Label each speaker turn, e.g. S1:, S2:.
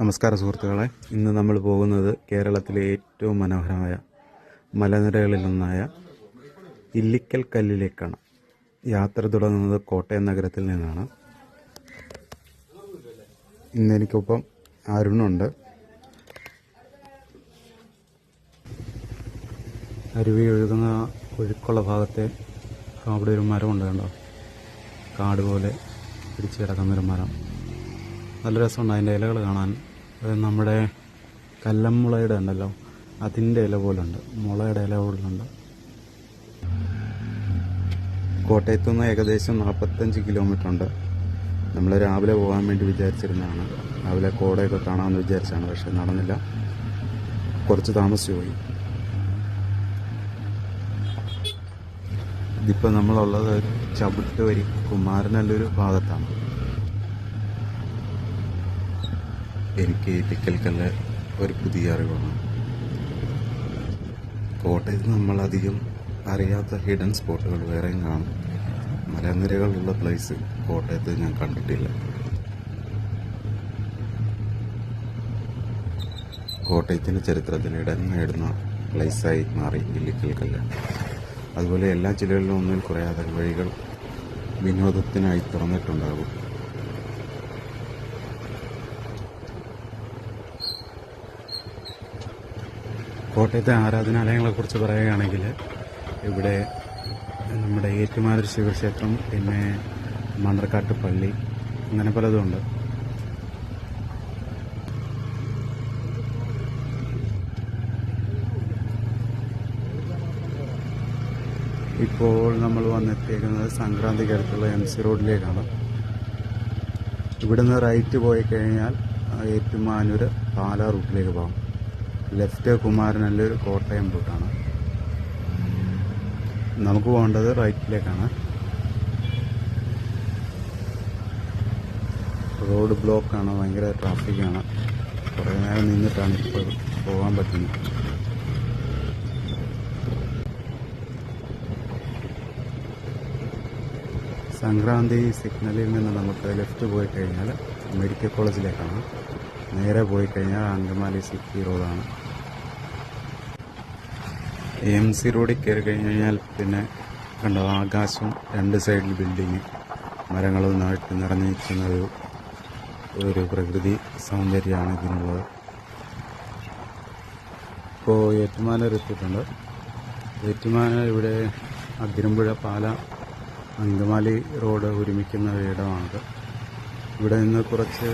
S1: നമസ്കാരം സുഹൃത്തുക്കളെ, ഇന്ന് നമ്മൾ പോകുന്നത് കേരളത്തിലെ ഏറ്റവും മനോഹരമായ മലനിരകളിലൊന്നായ ഇല്ലിക്കൽ കല്ലിലേക്കാണ്. യാത്ര തുടങ്ങുന്നത് കോട്ടയം നഗരത്തിൽ നിന്നാണ്. ഇന്നെനിക്കൊപ്പം അരുണുണ്ട്. അരുവി ഒഴുകുന്ന ഒഴുക്കുള്ള ഭാഗത്തെ അവിടെ ഒരു മരമുണ്ട്, കണ്ടോ? കാട് പോലെ പിടിച്ച് കിടക്കുന്നൊരു മരം. നല്ല രസമുണ്ട് അതിൻ്റെ ഇലകൾ കാണാൻ. അത് നമ്മുടെ കല്ലമ്മുളയുടെ ഉണ്ടല്ലോ, അതിൻ്റെ ഇല പോലുണ്ട്, മുളയുടെ ഇല പോലുണ്ട്. കോട്ടയത്തു നിന്ന് ഏകദേശം 45 കിലോമീറ്റർ ഉണ്ട്. നമ്മൾ രാവിലെ പോകാൻ വേണ്ടി വിചാരിച്ചിരുന്നതാണ്. രാവിലെ കോടയൊക്കെ കാണാമെന്ന് വിചാരിച്ചാണ്, പക്ഷെ നടന്നില്ല, കുറച്ച് താമസിച്ചു പോയി. ഇതിപ്പോൾ നമ്മളുള്ളത് ചവിട്ടുവരി കുമാരനല്ലൂർ ഭാഗത്താണ്. എനിക്ക് ഇല്ലിക്കൽ കല്ല് ഒരു പുതിയ അറിവാണ്. കോട്ടയത്ത് നമ്മളധികം അറിയാത്ത ഹിഡൻ സ്പോട്ടുകൾ വേറെയും കാണും. മലനിരകളുള്ള പ്ലേസ് കോട്ടയത്ത് ഞാൻ കണ്ടിട്ടില്ല. കോട്ടയത്തിൻ്റെ ചരിത്രത്തിൽ ഇടം നേടുന്ന പ്ലേസായി മാറി ഇല്ലിക്കൽ കല്ല്. അതുപോലെ എല്ലാ ജില്ലകളിലും ഒന്നിൽ കുറയാതെ വഴികൾ വിനോദത്തിനായി തുറന്നിട്ടുണ്ടാകും. കോട്ടയത്തെ ആരാധനാലയങ്ങളെക്കുറിച്ച് പറയുകയാണെങ്കിൽ ഇവിടെ നമ്മുടെ ഏറ്റുമാനൂർ ശിവക്ഷേത്രം, പിന്നെ മണ്ണർക്കാട്ട് പള്ളി, അങ്ങനെ പലതുമുണ്ട്. ഇപ്പോൾ നമ്മൾ വന്നെത്തിയിരിക്കുന്നത് സംക്രാന്തിക്കടുത്തുള്ള MC റോഡിലേക്കാണ്. ഇവിടുന്ന് റൈറ്റ് പോയി കഴിഞ്ഞാൽ ഏറ്റുമാനൂർ പാലാ റൂട്ടിലേക്ക് പോകാം. ലെഫ്റ്റ് കുമാരനല്ലൂർ കോട്ടയം റൂട്ടാണ്. നമുക്ക് പോകേണ്ടത് റൈറ്റിലേക്കാണ്. റോഡ് ബ്ലോക്കാണ്, ഭയങ്കര ട്രാഫിക്കാണ്. കുറേ നേരം നിന്നിട്ടാണ് ഇപ്പോൾ പോകാൻ പറ്റുന്നത്. സംക്രാന്തി സിഗ്നലിൽ നിന്ന് നമുക്ക് ലെഫ്റ്റ് പോയി കഴിഞ്ഞാൽ മെഡിക്കൽ കോളേജിലേക്കാണ്. നേരെ പോയി കഴിഞ്ഞാൽ അങ്കമാലി സിറ്റി റോഡാണ്. MC റോഡിൽ കയറി കഴിഞ്ഞാൽ പിന്നെ കണ്ടോ, ആകാശം, രണ്ട് സൈഡിൽ ബിൽഡിങ്, മരങ്ങളും നാട്ടിൽ നിറഞ്ഞിരിക്കുന്ന ഒരു പ്രകൃതി സൗന്ദര്യമാണ് ഇതിനുള്ളത്. ഇപ്പോൾ ഏറ്റുമാനൂർ എത്തിയിട്ടുണ്ട്. ഏറ്റുമാനൂർ ഇവിടെ അതിരമ്പുഴ പാല അങ്കമാലി റോഡ് ഒരുമിക്കുന്ന ഇടമാണത്. ഇവിടെ നിന്ന് കുറച്ച്